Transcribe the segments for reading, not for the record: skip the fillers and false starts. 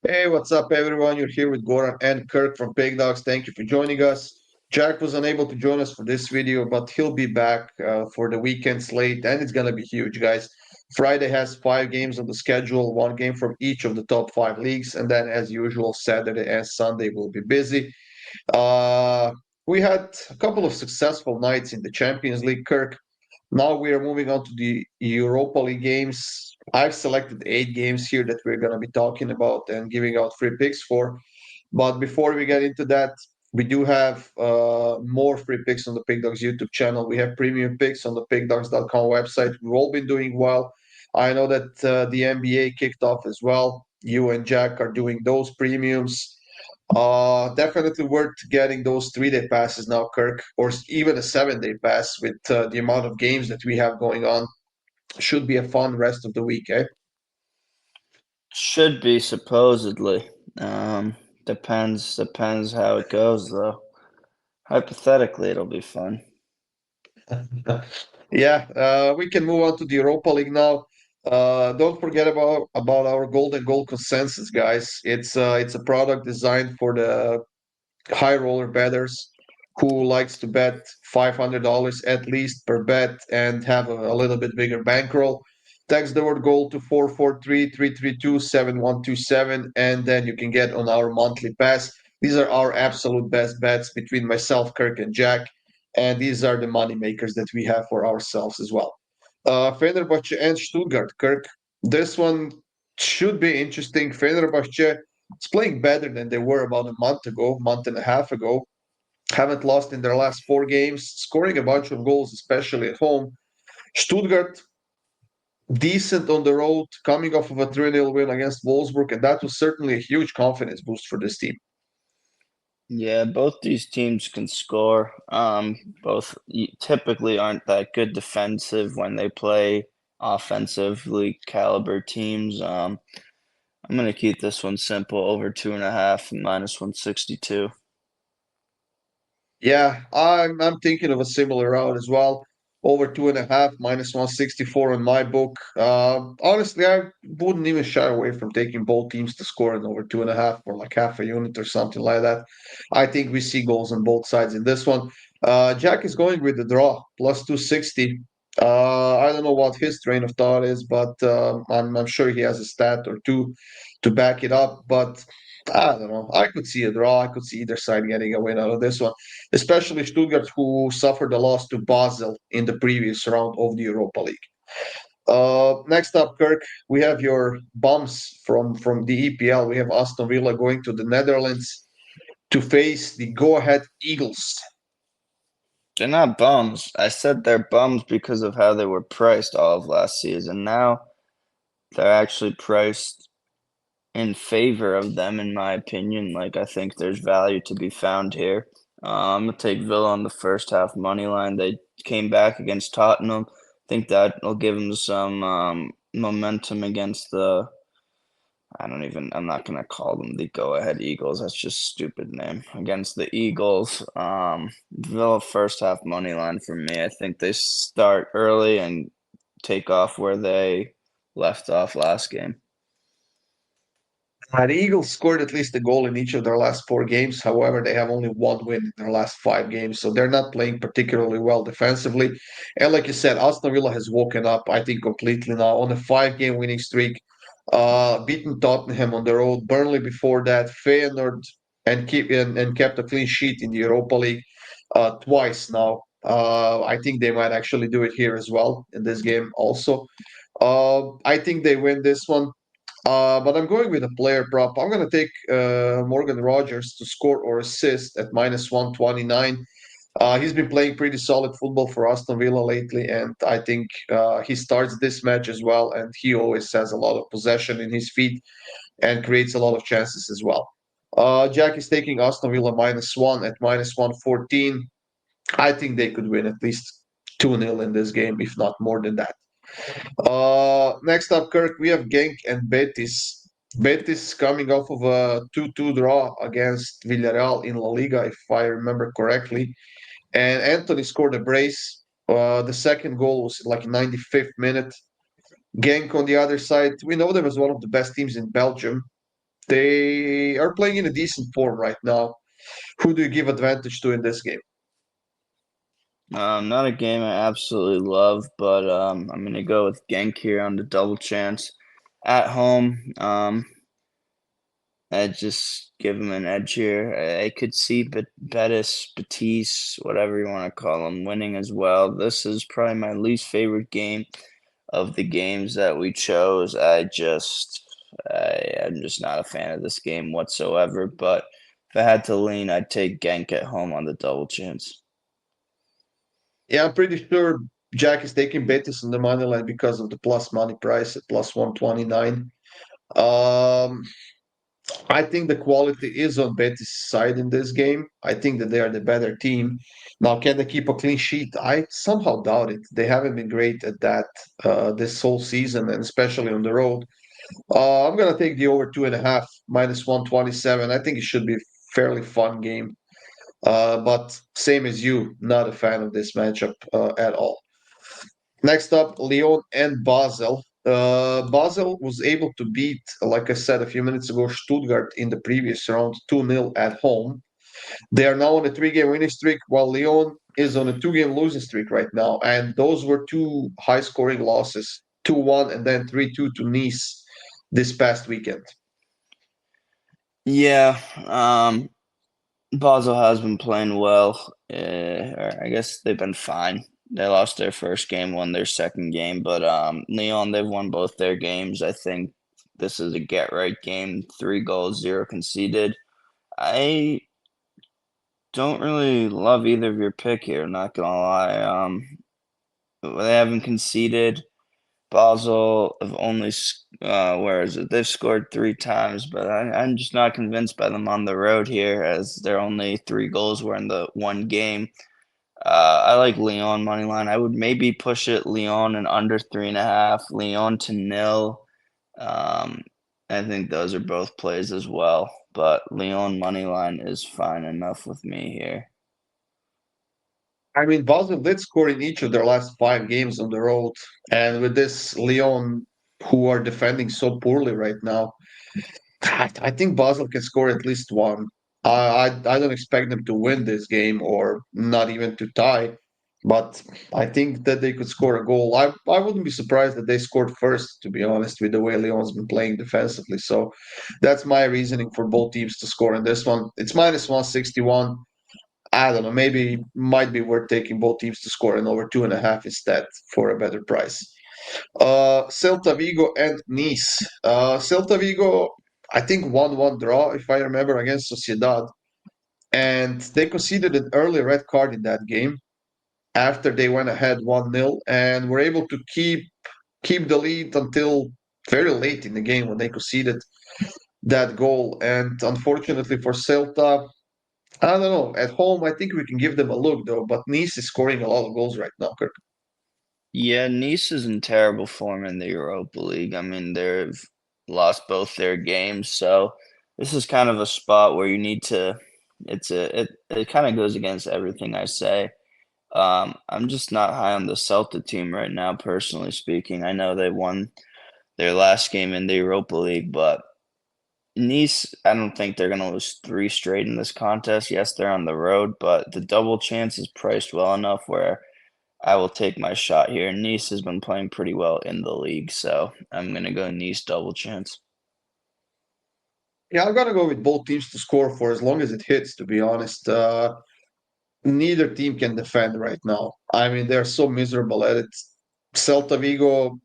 Hey, what's up, everyone? You're here with Goran and Kirk from PickDawgz. Thank you for joining us. Jack was unable to join us for this video, but he'll be back for the weekend slate, and it's going to be huge, guys. Friday has 5 games on the schedule, 1 game from each of the top 5 leagues, and then, as usual, Saturday and Sunday will be busy. Uh, we had a couple of successful nights in the Champions League, Kirk. Now we are moving on to the Europa League games. I've selected 8 games here that we're going to be talking about and giving out free picks for. But before we get into that, we do have more free picks on the PickDawgz YouTube channel. We have premium picks on the PickDawgz.com website. We've all been doing well. I know that the NBA kicked off as well. You and Jack are doing those premiums. Definitely worth getting those 3 day passes now, Kirk, or even a 7 day pass with the amount of games that we have going on. Should be a fun rest of the week, eh? Should be supposedly. Depends how it goes though. Hypothetically, it'll be fun. Yeah, we can move on to the Europa League now. Don't forget about our golden goal consensus, guys. It's a product designed for the high roller betters who likes to bet $500 at least per bet and have a little bit bigger bankroll. Text the word goal to 443-332-7127, and then you can get on our monthly pass. These are our absolute best bets between myself, Kirk, and Jack, and these are the money makers that we have for ourselves as well. Fenerbahce and Stuttgart, Kirk. This one should be interesting. Fenerbahce is playing better than they were about a month ago, month and a half ago. Haven't lost in their last 4 games, scoring a bunch of goals, especially at home. Stuttgart, decent on the road, coming off of a 3-0 win against Wolfsburg, and that was certainly a huge confidence boost for this team. Yeah, both these teams can score. Both typically aren't that good defensive when they play offensively caliber teams. I'm gonna keep this one simple, over 2.5 and -162. Yeah, I'm thinking of a similar route as well. Over 2.5, -164 on my book. Honestly, I wouldn't even shy away from taking both teams to score in over 2.5 or like half a unit or something like that. I think we see goals on both sides in this one. Jack is going with the draw, plus 260. I don't know what his train of thought is, but I'm sure he has a stat or two to back it up. But I don't know. I could see a draw. I could see either side getting a win out of this one, especially Stuttgart, who suffered a loss to Basel in the previous round of the Europa League. Next up, Kirk, we have your bums from the EPL. We have Aston Villa going to the Netherlands to face the go-ahead Eagles. They're not bums. I said they're bums because of how they were priced all of last season. Now they're actually priced in favor of them, in my opinion. Like, I think there's value to be found here. I'm gonna take Villa on the first half money line. They came back against Tottenham. I think that will give them some momentum against the. I'm not gonna call them the go-ahead Eagles. That's just a stupid name. Against the Eagles, Villa first half money line for me. I think they start early and take off where they left off last game. The Eagles scored at least a goal in each of their last 4 games. However, they have only one win in their last 5 games, so they're not playing particularly well defensively. And like you said, Aston Villa has woken up, I think, completely now on a 5 game winning streak. Beaten Tottenham on the road, Burnley before that, Feyenoord, and kept a clean sheet in the Europa League twice now. I think they might actually do it here as well in this game also. I think they win this one. But I'm going with a player prop. I'm going to take Morgan Rogers to score or assist at -129. He's been playing pretty solid football for Aston Villa lately, and I think he starts this match as well. And he always has a lot of possession in his feet and creates a lot of chances as well. Jack is taking Aston Villa -1 at -114. I think they could win at least 2-0 in this game, if not more than that. Next up, Kirk, we have Genk and Betis. Betis coming off of a 2-2 draw against Villarreal in LaLiga, if I remember correctly. And Anthony scored a brace. The second goal was like 95th minute. Genk on the other side, we know them as one of the best teams in Belgium. They are playing in a decent form right now. Who do you give advantage to in this game? Not a game I absolutely love, but I'm gonna go with Genk here on the double chance at home. I just give them an edge here. I could see Betis, whatever you want to call them, winning as well. This is probably my least favorite game of the games that we chose. I'm just not a fan of this game whatsoever. But if I had to lean, I'd take Genk at home on the double chance. Yeah, I'm pretty sure Jack is taking Betis on the money line because of the plus money price at plus 129. Um, I think the quality is on Betis' side in this game. I think that they are the better team. Now, can they keep a clean sheet? I somehow doubt it. They haven't been great at that this whole season, and especially on the road. I'm gonna take the over 2.5 minus 127. I think it should be a fairly fun game. But same as you, not a fan of this matchup at all. Next up, Lyon and Basel. Basel was able to beat, like I said a few minutes ago, Stuttgart in the previous round 2-0 at home. They are now on a 3-game winning streak, while Lyon is on a 2-game losing streak right now. And those were two high scoring losses, 2-1 and then 3-2 to Nice this past weekend. Yeah, Basel has been playing well. Or I guess they've been fine. They lost their first game, won their second game, but Lyon, they've won both their games. I think this is a get right game. 3 goals, 0 conceded. I don't really love either of your pick here, not gonna lie. They haven't conceded. Basel have only where is it? They've scored 3 times, but I'm just not convinced by them on the road here, as their only 3 goals were in the one game. I like Lyon money line. I would maybe push it Lyon and under 3.5, Lyon to nil. Um, I think those are both plays as well, but Lyon money line is fine enough with me here. I mean, Basel did score in each of their last 5 games on the road. And with this Lyon, who are defending so poorly right now, I think Basel can score at least one. I don't expect them to win this game or not even to tie, but I think that they could score a goal. I wouldn't be surprised that they scored first, to be honest, with the way Lyon's been playing defensively. So that's my reasoning for both teams to score in this one. It's minus 161. I don't know. Maybe might be worth taking both teams to score and over 2.5 instead for a better price. Celta Vigo and Nice. Celta Vigo, I think 1-1 draw, if I remember, against Sociedad. And they conceded an early red card in that game after they went ahead 1-0 and were able to keep the lead until very late in the game when they conceded that goal. And unfortunately for Celta, I don't know. At home, I think we can give them a look though. But Nice is scoring a lot of goals right now, Kirk. Yeah, Nice is in terrible form in the Europa League. I mean, they've lost both their games, so this is kind of a spot where you need to. It kind of goes against everything I say. I'm just not high on the Celta team right now, personally speaking. I know they won their last game in the Europa League, but Nice, I don't think they're going to lose 3 straight in this contest. Yes, they're on the road, but the double chance is priced well enough where I will take my shot here. Nice has been playing pretty well in the league, so I'm going to go Nice double chance. Yeah, I'm gonna go with both teams to score for as long as it hits. To be honest, neither team can defend right now. I mean, they're so miserable at it. Celta Vigo.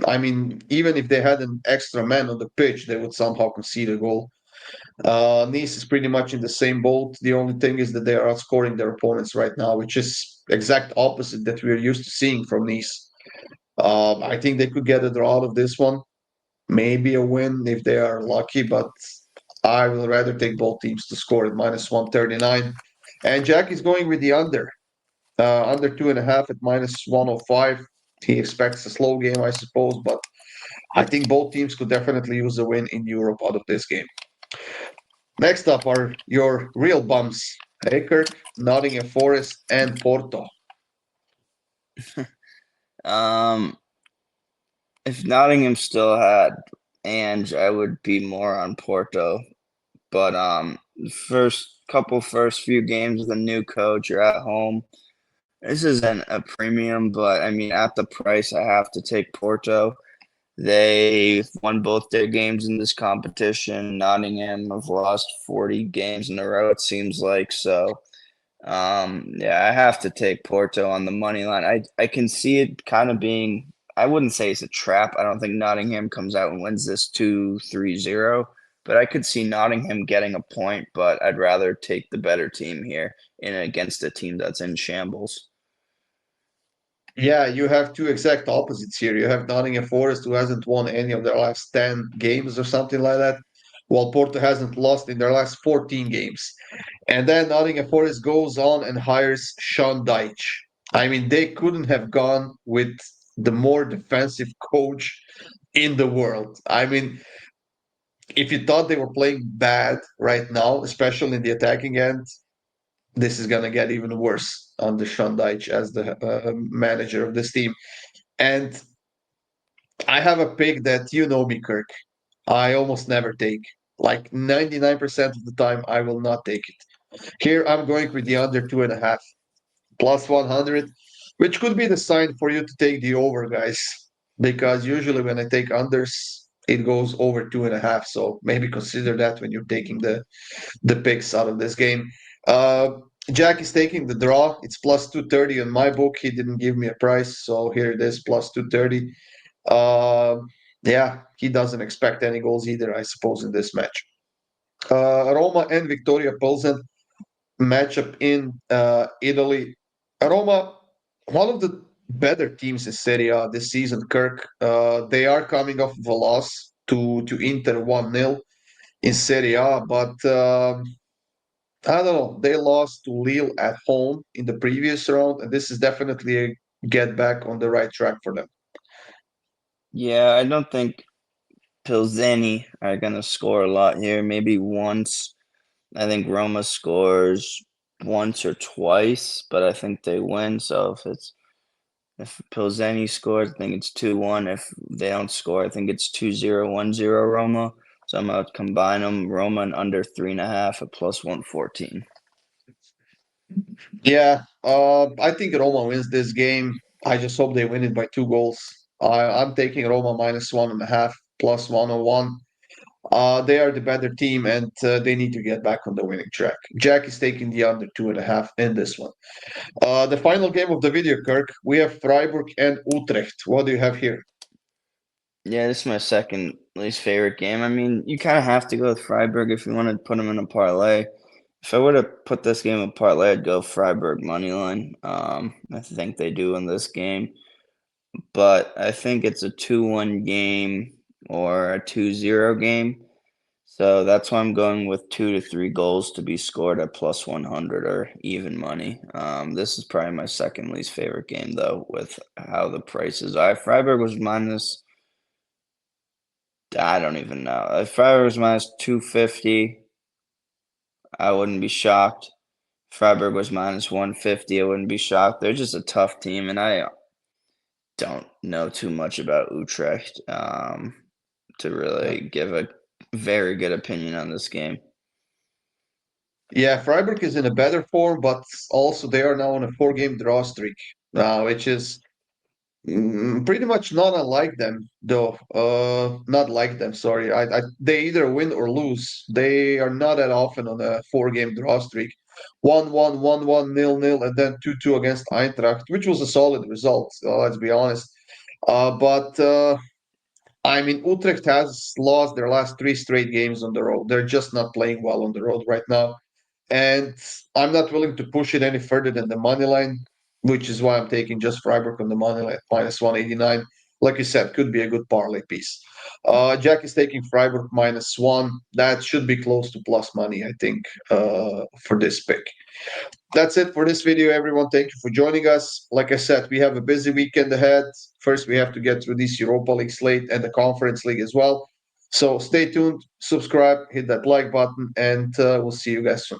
I mean, even if they had an extra man on the pitch, they would somehow concede a goal. Nice is pretty much in the same boat. The only thing is that they are outscoring their opponents right now, which is exact opposite that we're used to seeing from Nice. I think they could get a draw out of this one, maybe a win if they are lucky, but I will rather take both teams to score at minus 139. And Jack is going with the under 2.5 at minus 105. He expects a slow game, I suppose, but I think both teams could definitely use a win in Europe out of this game. Next up are your real bums. Hey, Kirk, Nottingham Forest and Porto. Um, if Nottingham still had and I would be more on Porto. But first few games with a new coach, you're at home. This isn't a premium, but I mean, at the price, I have to take Porto. They won both their games in this competition. Nottingham have lost 40 games in a row, it seems like. So, yeah, I have to take Porto on the money line. I can see it kind of being, I wouldn't say it's a trap. I don't think Nottingham comes out and wins this 2-3-0, but I could see Nottingham getting a point, but I'd rather take the better team here in against a team that's in shambles. Yeah, you have two exact opposites here. You have Nottingham Forest, who hasn't won any of their last 10 games or something like that, while Porto hasn't lost in their last 14 games. And then Nottingham Forest goes on and hires Sean Dyche. I mean, they couldn't have gone with the more defensive coach in the world. I mean, if you thought they were playing bad right now, especially in the attacking end, this is going to get even worse under Sean Dyche as the manager of this team. And I have a pick that you know me, Kirk. I almost never take. Like 99% of the time, I will not take it. Here, I'm going with the under 2.5 plus 100, which could be the sign for you to take the over, guys. Because usually when I take unders, it goes over 2.5. So maybe consider that when you're taking the picks out of this game. Uh, Jack is taking the draw. It's plus 230 on my book. He didn't give me a price, so here it is, plus 230. Uh, yeah, he doesn't expect any goals either, I suppose, in this match. Roma and Viktoria Plzen matchup in Italy. Roma, one of the better teams in Serie A this season, Kirk. They are coming off of a loss to Inter 1-0 in Serie A, but I don't know. They lost to Lille at home in the previous round, and this is definitely a get back on the right track for them. Yeah, I don't think Pilzeni are gonna score a lot here. Maybe once. I think Roma scores once or twice, but I think they win. So if Pilzeni scores, I think it's 2-1. If they don't score, I think it's 2-0, 1-0 Roma. So I'm gonna combine them. Roma and under 3.5 at plus 114. Yeah, I think Roma wins this game. I just hope they win it by 2 goals. I'm taking Roma minus 1.5 plus 101. They are the better team and they need to get back on the winning track. Jack is taking the under 2.5 in this one. The final game of the video, Kirk. We have Freiburg and Utrecht. What do you have here? Yeah, this is my second least favorite game. I mean, you kind of have to go with Freiburg if you want to put them in a parlay. If I would have put this game in parlay, I'd go Freiburg money line. I think they do in this game, but I think it's a 2-1 game or a 2-0 game. So that's why I'm going with 2 to 3 goals to be scored at plus 100 or even money. This is probably my second least favorite game though, with how the prices are. Freiburg was minus. I don't even know. If Freiburg was minus 250, I wouldn't be shocked. Freiburg was minus 150, I wouldn't be shocked. They're just a tough team, and I don't know too much about Utrecht to really give a very good opinion on this game. Yeah, Freiburg is in a better form, but also they are now on a 4 game draw streak, which is pretty much not unlike them, though. Not like them, sorry. They either win or lose. They are not that often on a 4 game draw streak. 1-1, 1-1, 0-0, and then 2-2 against Eintracht, which was a solid result, let's be honest. But I mean, Utrecht has lost their last 3 straight games on the road. They're just not playing well on the road right now. And I'm not willing to push it any further than the money line, which is why I'm taking just Freiburg on the money line, minus 189. Like you said, could be a good parlay piece. Jack is taking Freiburg minus 1. That should be close to plus money, I think, for this pick. That's it for this video, everyone. Thank you for joining us. Like I said, we have a busy weekend ahead. First, we have to get through this Europa League slate and the Conference League as well. So stay tuned, subscribe, hit that like button, and we'll see you guys soon.